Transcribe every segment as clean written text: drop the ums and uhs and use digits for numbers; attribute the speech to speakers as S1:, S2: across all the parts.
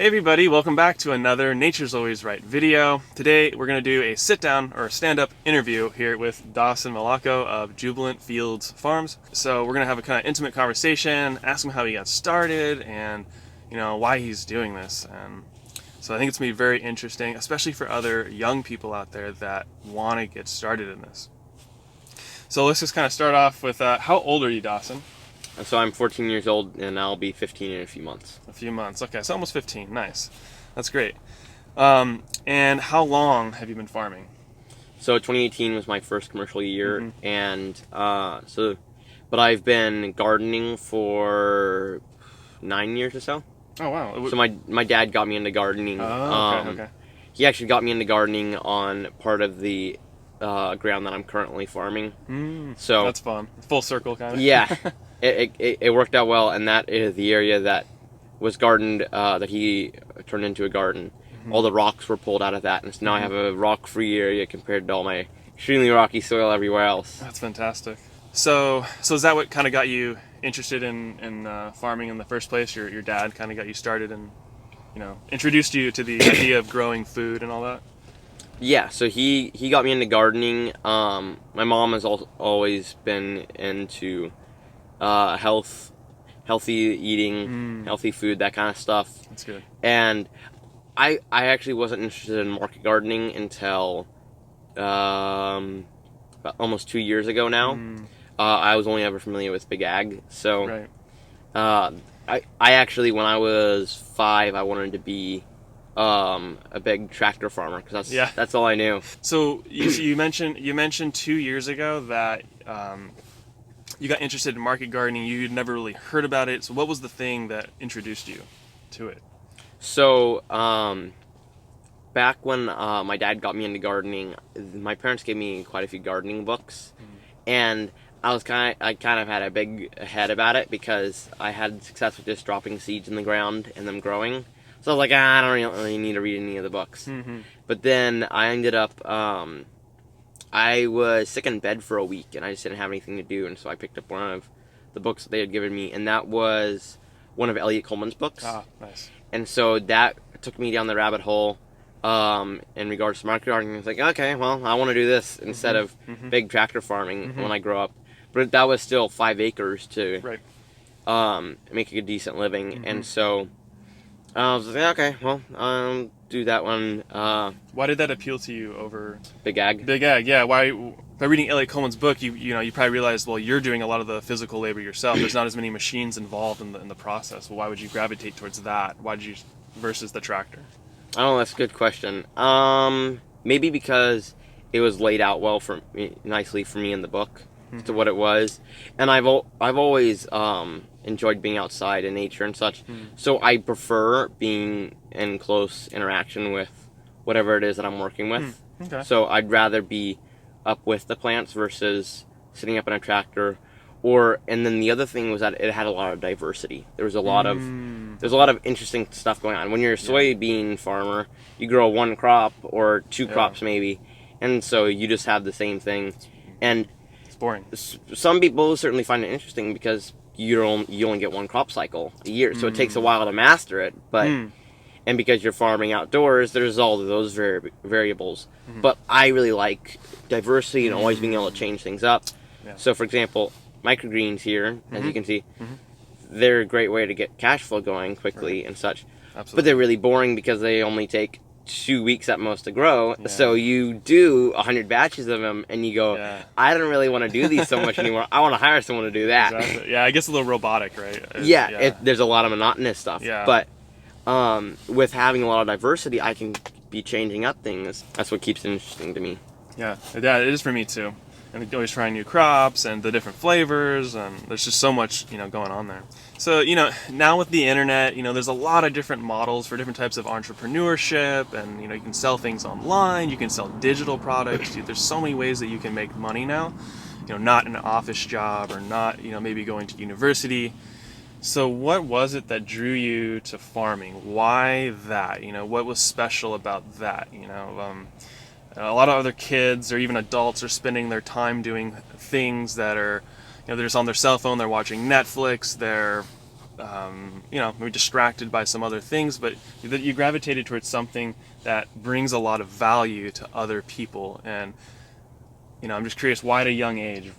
S1: Hey everybody, welcome back to another Nature's Always Right video. Today we're going to do a sit-down or stand-up interview here with Dawson Mehalko of Jubilant Fields Farms. So we're going to have a kind of intimate conversation, ask him how he got started and why he's doing this. And so I think it's going to be very interesting, especially for other young people out there that want to get started in this. So let's just kind of start off with, how old are you, Dawson?
S2: So I'm 14 years old, and I'll be 15 in a few months.
S1: A few months. Okay, so almost 15. Nice. That's great. And how long have you been farming?
S2: So 2018 was my first commercial year, and but I've been gardening for 9 years or so.
S1: Oh, wow.
S2: So my dad got me into gardening.
S1: Oh, okay.
S2: He actually got me into gardening on part of the ground that I'm currently farming. So
S1: that's fun. Full circle, kind of.
S2: Yeah. It worked out well, and that is the area that was gardened, that he turned into a garden. All the rocks were pulled out of that, and so now I have a rock-free area compared to all my extremely rocky soil everywhere else.
S1: That's fantastic. So is that what kind of got you interested in farming in the first place? Your dad kind of got you started and introduced you to the idea of growing food and all that?
S2: Yeah, so he got me into gardening. My mom has always been into healthy eating, healthy food, that kind of stuff.
S1: That's good.
S2: And I actually wasn't interested in market gardening until about almost 2 years ago now. I was only ever familiar with Big Ag. So
S1: right.
S2: I actually, when I was 5, I wanted to be a big tractor farmer, because that's all I knew.
S1: So you mentioned 2 years ago that you got interested in market gardening. You'd never really heard about it. So what was the thing that introduced you to it?
S2: So back when my dad got me into gardening, my parents gave me quite a few gardening books, and I kind of had a big head about it because I had success with just dropping seeds in the ground and them growing. So I was like, I don't really need to read any of the books. But then I ended up, I was sick in bed for a week, and I just didn't have anything to do, and so I picked up one of the books that they had given me, and that was one of Elliot Coleman's books.
S1: Ah, nice.
S2: And so that took me down the rabbit hole in regards to market gardening. I was like, okay, well, I want to do this instead of big tractor farming when I grow up. But that was still 5 acres to make a decent living, and so I was like, okay, well, I'll do that one.
S1: Why did that appeal to you over
S2: Big Ag?
S1: Big Ag, yeah. Why? By reading Elliot Coleman's book, you probably realized, well, you're doing a lot of the physical labor yourself. There's not as many machines involved in the process. Well, why would you gravitate towards that? Why did you versus the tractor?
S2: Oh, that's a good question. Maybe because it was laid out nicely for me in the book as to what it was, and I've always enjoyed being outside in nature and such. So I prefer being in close interaction with whatever it is that I'm working with.
S1: Okay.
S2: So I'd rather be up with the plants versus sitting up in a tractor. And then the other thing was that it had a lot of diversity. There's a lot of interesting stuff going on. When you're a soybean farmer, you grow one crop or two crops maybe, and so you just have the same thing. And
S1: it's boring.
S2: Some people certainly find it interesting because you only get one crop cycle a year, so it takes a while to master it. But and because you're farming outdoors, there's all of those variables. But I really like diversity and always being able to change things up.
S1: Yeah.
S2: So, for example, microgreens here, as you can see, they're a great way to get cash flow going quickly and such.
S1: Absolutely.
S2: But they're really boring because they only take 2 weeks at most to grow. So you do 100 batches of them, and you go, I don't really want to do these so much anymore. I want to hire someone to do that.
S1: Exactly. Yeah, I guess a little robotic, right?
S2: There's a lot of monotonous stuff.
S1: Yeah.
S2: But with having a lot of diversity, I can be changing up things. That's what keeps it interesting to me.
S1: Yeah, it is for me too. And always trying new crops and the different flavors, and there's just so much going on there. So now with the internet, there's a lot of different models for different types of entrepreneurship, and you can sell things online, you can sell digital products. There's so many ways that you can make money now. Not an office job, or not maybe going to university. So what was it that drew you to farming? Why that? What was special about that? A lot of other kids or even adults are spending their time doing things that are, they're just on their cell phone, they're watching Netflix, they're maybe distracted by some other things, but that you gravitated towards something that brings a lot of value to other people. And I'm just curious, why at a young age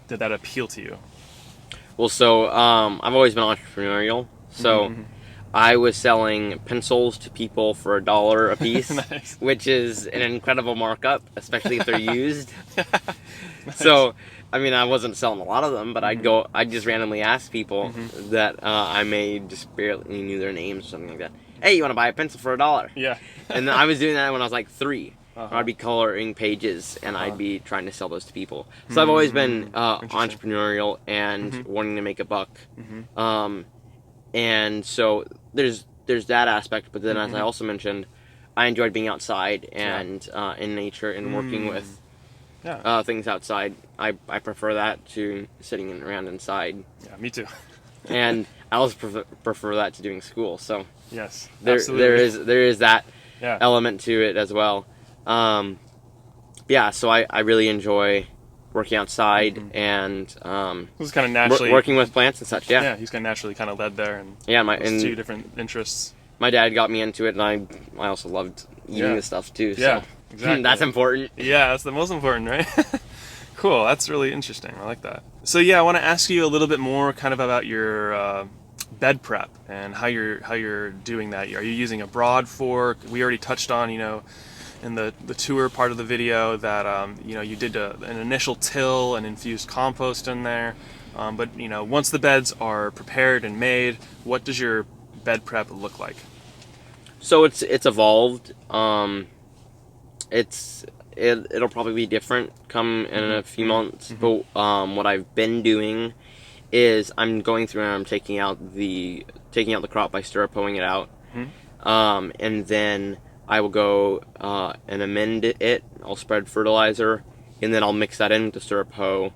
S1: did that appeal to you?
S2: Well, so I've always been entrepreneurial. So I was selling pencils to people for $1 a piece,
S1: Nice.
S2: which is an incredible markup, especially if they're used.
S1: Nice.
S2: So, I mean, I wasn't selling a lot of them, but I'd just randomly ask people that I may just barely knew their names or something like that. Hey, you want to buy a pencil for $1?
S1: Yeah.
S2: And I was doing that when I was like 3.
S1: Uh-huh.
S2: I'd be coloring pages, and I'd be trying to sell those to people. So I've always been entrepreneurial and wanting to make a buck. And so there's that aspect, but then as I also mentioned, I enjoyed being outside and in nature and working with things outside. I prefer that to sitting around inside.
S1: Yeah, me too.
S2: And I also prefer that to doing school. So
S1: Yes,
S2: there is that
S1: Yeah.
S2: element to it as well. So I really enjoy working outside and
S1: It was kind of naturally
S2: working with plants and such.
S1: Yeah, he's kind of naturally kind of led there, and
S2: and
S1: two different interests.
S2: my dad got me into it, and I also loved eating this stuff too.
S1: Yeah,
S2: So
S1: exactly.
S2: that's important.
S1: Yeah, that's the most important, right? Cool. That's really interesting. I like that. So yeah, I want to ask you a little bit more, kind of about your bed prep and how you're doing that. Are you using a broad fork? We already touched on, in the tour part of the video that you did an initial till and infused compost in there. But once the beds are prepared and made, what does your bed prep look like?
S2: So it's evolved. It'll probably be different come in a few months. But what I've been doing is I'm going through and I'm taking out the crop by stirrupoing it out, and then I will go and amend it. I'll spread fertilizer, and then I'll mix that in with the stirrup hoe,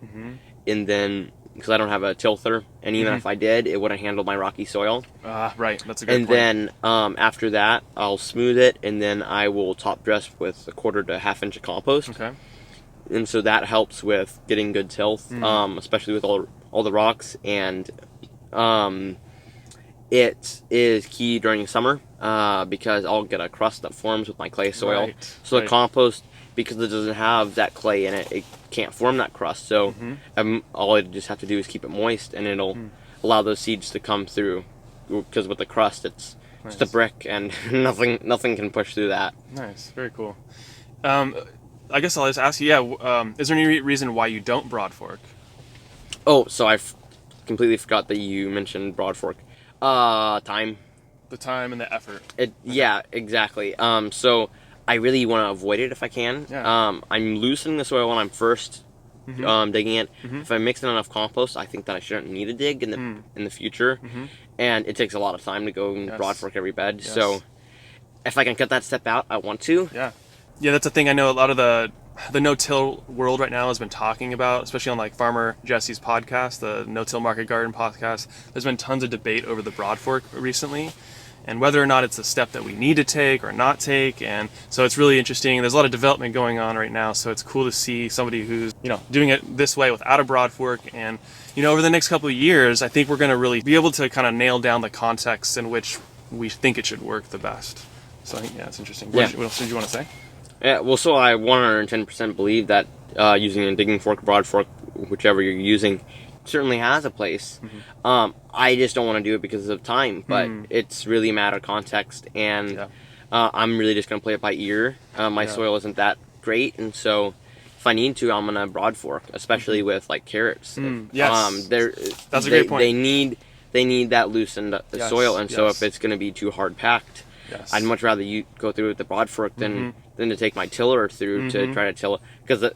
S2: and then because I don't have a tilther, and even if I did, it wouldn't handle my rocky soil.
S1: Right, that's a good point.
S2: And then after that, I'll smooth it, and then I will top dress with 1/4 to 1/2 inch of compost.
S1: Okay.
S2: And so that helps with getting good tilth, especially with all the rocks. And it is key during summer because I'll get a crust that forms with my clay soil.
S1: Right,
S2: So the compost, because it doesn't have that clay in it, it can't form that crust. So all I just have to do is keep it moist, and it'll allow those seeds to come through. Because with the crust, it's just a brick, and nothing can push through that.
S1: Nice, very cool. I guess I'll just ask you, is there any reason why you don't broad fork?
S2: Oh, so I completely forgot that you mentioned broad fork. Time.
S1: The time and the effort.
S2: Yeah, exactly. So I really want to avoid it if I can.
S1: Yeah.
S2: I'm loosening the soil when I'm first digging it. If I mix in enough compost, I think that I shouldn't need a dig in the future. And it takes a lot of time to go and broad fork every bed.
S1: Yes.
S2: So if I can cut that step out, I want to.
S1: Yeah, that's a thing I know a lot of the no-till world right now has been talking about, especially on like Farmer Jesse's podcast, the No-Till Market Garden podcast. There's been tons of debate over the broad fork recently, and whether or not it's a step that we need to take or not take. And so it's really interesting. There's a lot of development going on right now, so it's cool to see somebody who's doing it this way without a broad fork. And over the next couple of years, I think we're going to really be able to kind of nail down the context in which we think it should work the best. So I think it's interesting. What else did you want to say?
S2: Yeah, well, so I 110% believe that using a digging fork, broad fork, whichever you're using, certainly has a place. I just don't want to do it because of time, but it's really a matter of context, and I'm really just going to play it by ear. My soil isn't that great, and so if I need to, I'm going to broad fork, especially with like carrots.
S1: Yes, that's a great point.
S2: They need that loosened soil, and so if it's going to be too hard packed, I'd much rather you go through with the broad fork than to take my tiller through to try to till it, because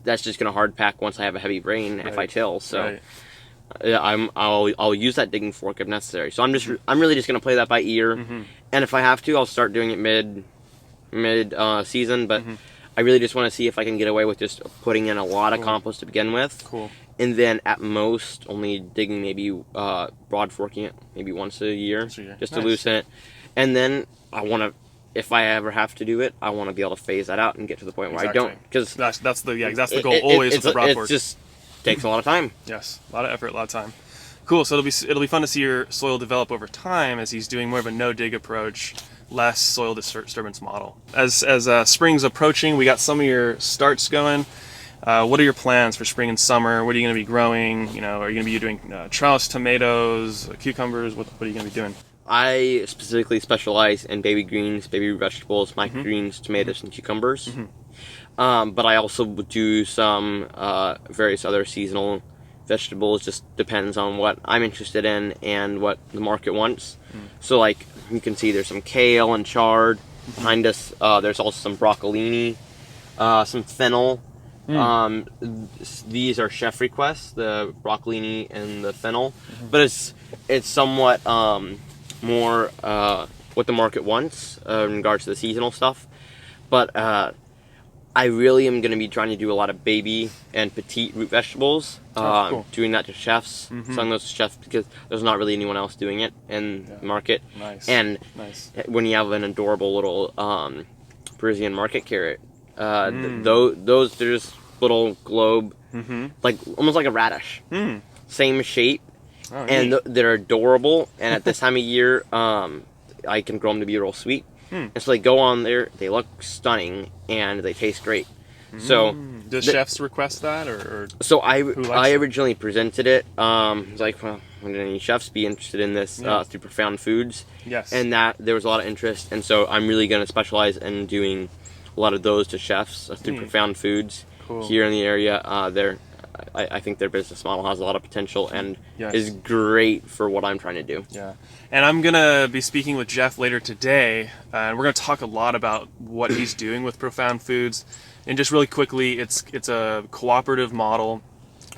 S2: that's just going to hard pack once I have a heavy rain if I till. So I'll use that digging fork if necessary. So I'm really just going to play that by ear, and if I have to, I'll start doing it mid season. But I really just want to see if I can get away with just putting in a lot of compost to begin with.
S1: Cool.
S2: And then at most only digging maybe broad forking it maybe once a year just to loosen it. And then I want to, if I ever have to do it, I want to be able to phase that out and get to the point where I don't. Because
S1: that's the goal always with the broad fork.
S2: It just takes a lot of time.
S1: Yes, a lot of effort, a lot of time. Cool. So it'll be fun to see your soil develop over time as he's doing more of a no-dig approach, less soil disturbance model. As spring's approaching, we got some of your starts going. What are your plans for spring and summer? What are you going to be growing? You know, are you going to be doing trellis tomatoes, cucumbers? What are you going to be doing?
S2: I specifically specialize in baby greens, baby root vegetables, microgreens, tomatoes, and cucumbers. But I also would do some various other seasonal vegetables. Just depends on what I'm interested in and what the market wants. So like you can see there's some kale and chard behind us. There's also some broccolini, some fennel. These are chef requests, the broccolini and the fennel, but it's somewhat more what the market wants in regards to the seasonal stuff. But I really am going to be trying to do a lot of baby and petite root vegetables.
S1: Cool.
S2: Doing that to chefs, selling those to chefs because there's not really anyone else doing it in the market.
S1: Nice.
S2: And
S1: Nice.
S2: when you have an adorable little Parisian market carrot, those they're just little globe, like almost like a radish, same shape, and they're adorable. And at this time of year, I can grow them to be real sweet. And so they go on there, they look stunning, and they taste great. So
S1: does chefs request that, or
S2: so I
S1: it?
S2: originally presented it. It's like, well, would any chefs be interested in this through Profound Foods?
S1: Yes.
S2: And that there was a lot of interest, and so I'm really going to specialize in doing a lot of those to chefs through Profound Foods here in the area. I think their business model has a lot of potential and is great for what I'm trying to do.
S1: Yeah. And I'm going to be speaking with Jeff later today, and we're going to talk a lot about what he's doing with Profound Foods. And just really quickly, it's a cooperative model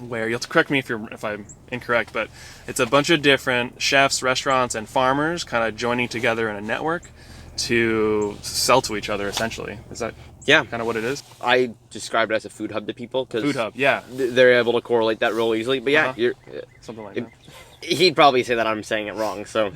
S1: where, you'll have to correct me if I'm incorrect, but it's a bunch of different chefs, restaurants, and farmers kind of joining together in a network to sell to each other, essentially. Is that kind of what it is?
S2: I describe it as a food hub to people because
S1: food hub, yeah.
S2: They're able to correlate that real easily. But you're
S1: something like that.
S2: He'd probably say that I'm saying it wrong, so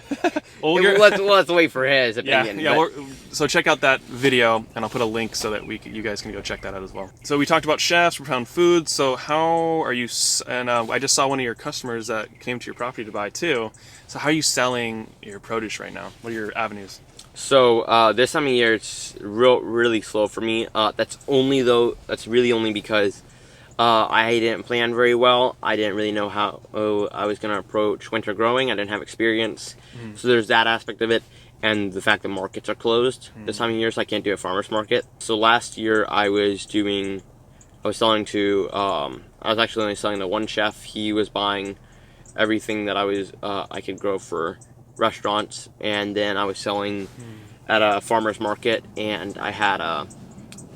S1: well,
S2: let's wait for his opinion.
S1: So check out that video, and I'll put a link so that you guys can go check that out as well. So we talked about chefs, Profound Foods. So how are you? And I just saw one of your customers that came to your property to buy too. So how are you selling your produce right now? What are your avenues?
S2: So this time of year, it's really slow for me. That's really only because I didn't plan very well. I didn't really know how I was going to approach winter growing. I didn't have experience. So there's that aspect of it. And the fact that markets are closed this time of year, so I can't do a farmer's market. So last year I was selling to, I was actually only selling to one chef. He was buying everything that I could grow for restaurants. And then I was selling at a farmer's market, and I have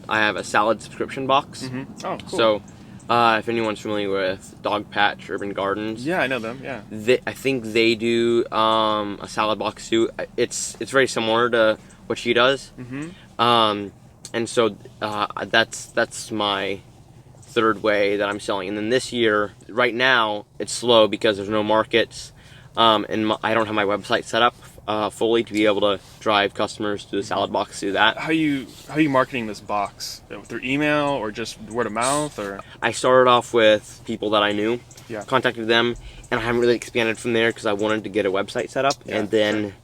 S2: a salad subscription box.
S1: Oh, cool.
S2: So if anyone's familiar with Dog Patch Urban Gardens,
S1: yeah, I know them. Yeah,
S2: I think they do a salad box too. It's very similar to what she does. And so that's my third way that I'm selling. And then this year, right now, it's slow because there's no markets, and I don't have my website set up fully to be able to drive customers to the salad box through that.
S1: How are you marketing this box? Through email or just word of mouth? Or
S2: I started off with people that I knew,
S1: Yeah.
S2: contacted them, and I haven't really expanded from there because I wanted to get a website set up, and then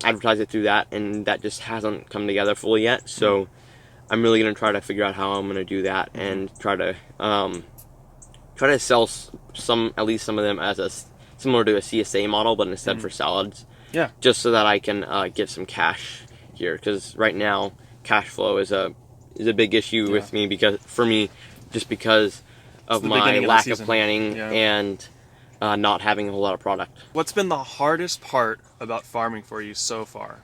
S2: advertise it through that, and that just hasn't come together fully yet. So I'm really going to try to figure out how I'm going to do that and try to sell at least some of them as similar to a CSA model, but instead for salads.
S1: Yeah.
S2: Just so that I can get some cash here, because right now cash flow is a big issue with me because of my lack of planning and not having a whole lot of product.
S1: What's been the hardest part about farming for you so far?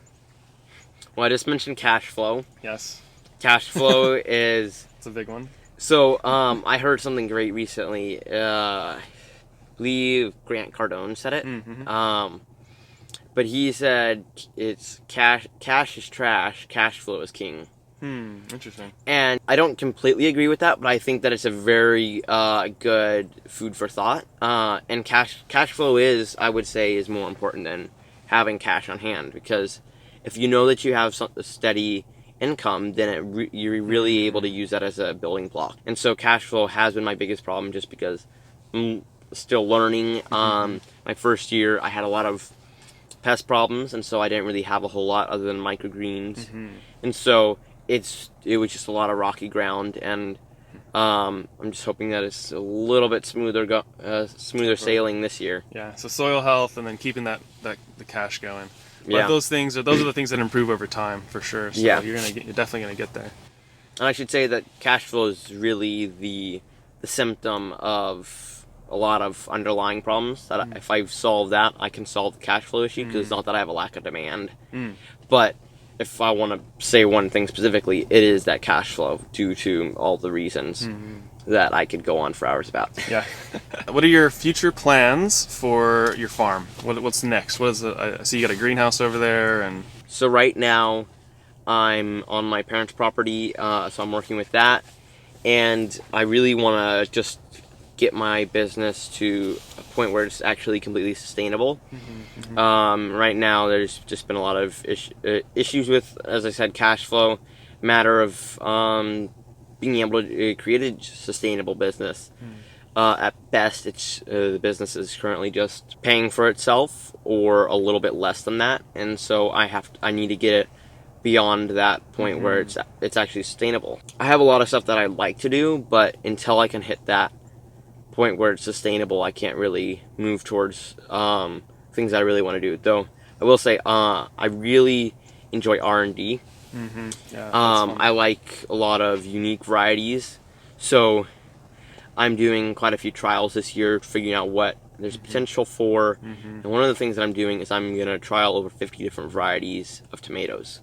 S2: Well, I just mentioned cash flow.
S1: Yes.
S2: Cash flow is...
S1: It's a big one.
S2: So, I heard something great recently. I believe Grant Cardone said it. But he said it's cash is trash, cash flow is king.
S1: Interesting.
S2: And I don't completely agree with that, but I think that it's a very good food for thought. And cash flow I would say, is more important than having cash on hand, because if you know that you have a steady income, then you're really able to use that as a building block. And so cash flow has been my biggest problem, just because still learning. My first year, I had a lot of pest problems, and so I didn't really have a whole lot other than microgreens, and so it was just a lot of rocky ground, and I'm just hoping that it's a little bit smoother sailing this year.
S1: Yeah. So soil health, and then keeping the cash going. But
S2: Yeah.
S1: those are the things that improve over time for sure. So
S2: Yeah.
S1: you're definitely gonna get there.
S2: And I should say that cash flow is really the symptom of a lot of underlying problems. That if I solve that, I can solve the cash flow issue, because it's not that I have a lack of demand. But if I want to say one thing specifically, it is that cash flow, due to all the reasons that I could go on for hours about.
S1: Yeah. What are your future plans for your farm? What's next? What is it? I see you got a greenhouse over there, and
S2: So right now, I'm on my parents' property, so I'm working with that, and I really want to just get my business to a point where it's actually completely sustainable. Right now, there's just been a lot of issues with, as I said, cash flow, matter of being able to create a sustainable business. At best, the business is currently just paying for itself, or a little bit less than that, and so I need to get it beyond that point where it's actually sustainable. I have a lot of stuff that I'd like to do, but until I can hit that point where it's sustainable, I can't really move towards things I really want to do. Though I will say, I really enjoy R&D.
S1: yeah, that's
S2: I like a lot of unique varieties, so I'm doing quite a few trials this year, figuring out what there's potential for. And one of the things that I'm doing is I'm going to trial over 50 different varieties of tomatoes.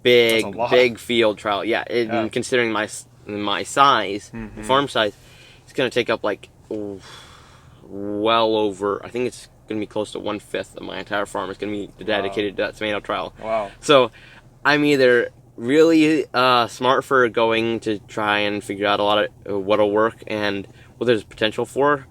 S2: Big field trial. Yeah, and considering my size, farm size, it's going to take up like well over, I think it's going to be close to 1/5 of my entire farm is going to be dedicated to that tomato trial.
S1: Wow.
S2: So I'm either really smart for going to try and figure out a lot of what'll work and what there's potential for,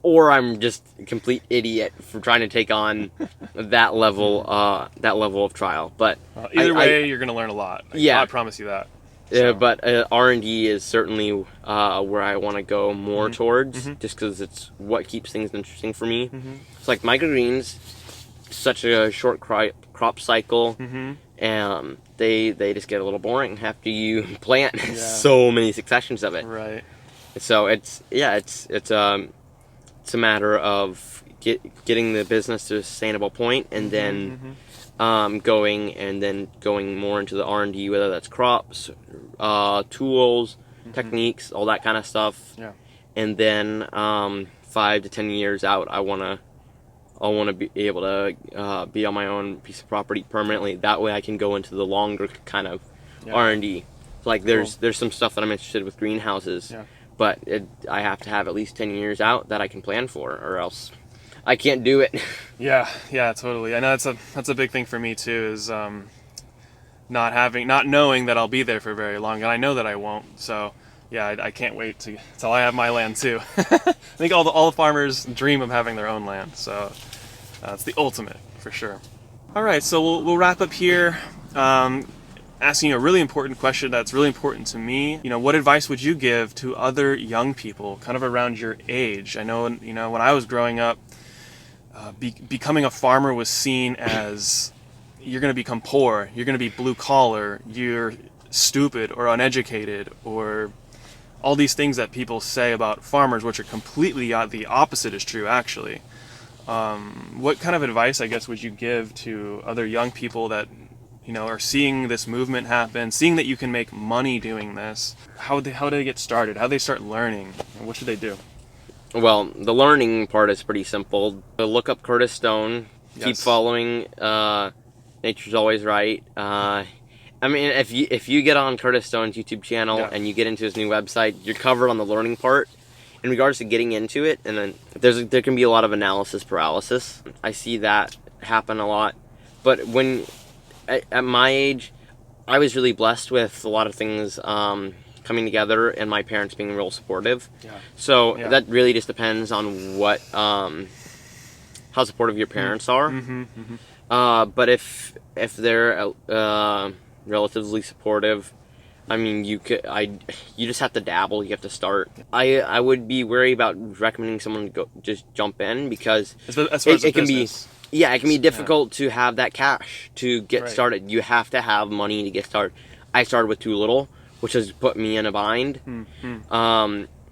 S2: or I'm just a complete idiot for trying to take on that level of trial. But
S1: either way, you're gonna learn a lot. I promise you that.
S2: Yeah, but R&D is certainly where I want to go more towards, just because it's what keeps things interesting for me. It's like microgreens, such a short crop cycle, and they just get a little boring after you plant so many successions of it.
S1: Right.
S2: So it's a matter of getting the business to a sustainable point, and then going more into the R&D, whether that's crops, tools, techniques, all that kind of stuff.
S1: Yeah.
S2: And then 5 to 10 years out, I want to be able to be on my own piece of property permanently. That way I can go into the longer kind of R&D. Like there's some stuff that I'm interested with greenhouses, but I have to have at least 10 years out that I can plan for, or else I can't do it.
S1: Yeah, totally. I know that's a big thing for me too, is not knowing that I'll be there for very long, and I know that I won't. So yeah, I can't wait till I have my land too. I think all the farmers dream of having their own land, so it's the ultimate for sure. All right, so we'll wrap up here. Asking a really important question that's really important to me. What advice would you give to other young people, kind of around your age? I know, when I was growing up, becoming a farmer was seen as you're going to become poor, you're going to be blue collar, you're stupid or uneducated, or all these things that people say about farmers, which are completely the opposite is true, actually. What kind of advice, I guess, would you give to other young people that are seeing this movement happen, seeing that you can make money doing this? How do they get started? How do they start learning? And what should they do?
S2: Well, the learning part is pretty simple. Look up Curtis Stone. Keep following Nature's Always Right. I mean, if you get on Curtis Stone's YouTube channel and you get into his new website, you're covered on the learning part. In regards to getting into it, and then there can be a lot of analysis paralysis. I see that happen a lot. But at my age, I was really blessed with a lot of things coming together, and my parents being real supportive. So that really just depends on what how supportive your parents are. But if they're relatively supportive, I mean, you just have to dabble. You have to start. I would be wary about recommending someone to go just jump in, because
S1: As far as
S2: it can
S1: business.
S2: be difficult to have that cash to get
S1: Right.
S2: started. You have to have money to get started. I started with too little, which has put me in a bind.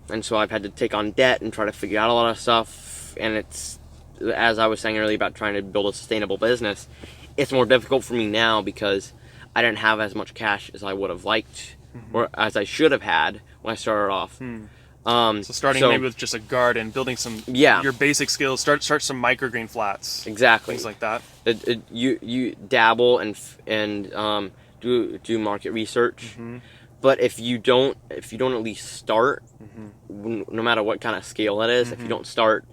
S2: And so I've had to take on debt and try to figure out a lot of stuff. And it's, as I was saying earlier about trying to build a sustainable business, it's more difficult for me now because I didn't have as much cash as I would have liked, or as I should have had when I started off.
S1: So starting maybe with just a garden, building some your basic skills, start some microgreen flats.
S2: Exactly.
S1: Things like that.
S2: You dabble and do market research. But if you don't at least start, no matter what kind of scale it is, if you don't start,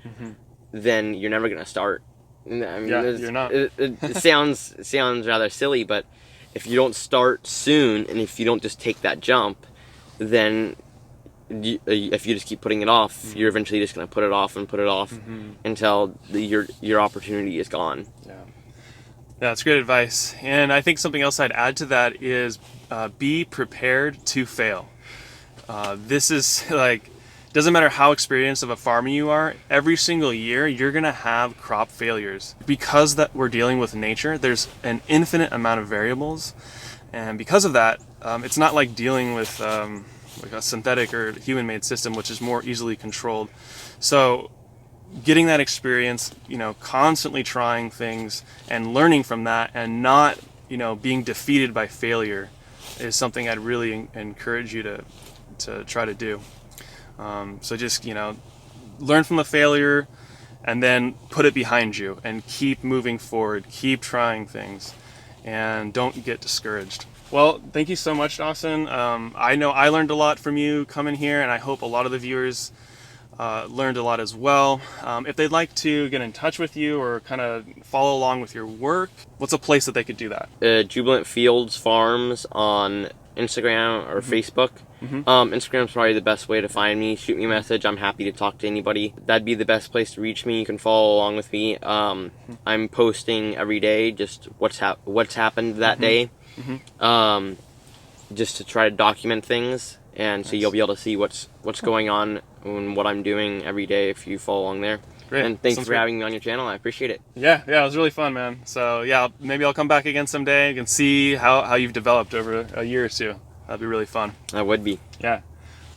S2: then you're never gonna start. I mean,
S1: you're not.
S2: It sounds rather silly, but if you don't start soon, and if you don't just take that jump, then if you just keep putting it off, you're eventually just gonna put it off until your opportunity is gone.
S1: Yeah, that's great advice. And I think something else I'd add to that is be prepared to fail. This is like, doesn't matter how experienced of a farmer you are, every single year you're gonna have crop failures. Because that we're dealing with nature, there's an infinite amount of variables, and because of that, it's not like dealing with like a synthetic or human-made system, which is more easily controlled. So getting that experience, constantly trying things and learning from that, and not, being defeated by failure, is something I'd really encourage you to try to do. So just, learn from the failure and then put it behind you and keep moving forward, keep trying things, and don't get discouraged. Well, thank you so much, Dawson. I know I learned a lot from you coming here, and I hope a lot of the viewers learned a lot as well. If they'd like to get in touch with you or kind of follow along with your work, what's a place that they could do that?
S2: Jubilant Fields Farms on Instagram or Facebook. Instagram's probably the best way to find me. Shoot me a message. I'm happy to talk to anybody. That'd be the best place to reach me. You can follow along with me. I'm posting every day just what's happened that day, just to try to document things, and so you'll be able to see what's going on and what I'm doing every day if you follow along there.
S1: Great.
S2: And thanks for having me on your channel. I appreciate it.
S1: Yeah, it was really fun, man. So yeah, maybe I'll come back again someday and see how you've developed over a year or two. That'd be really fun.
S2: That would be.
S1: Yeah.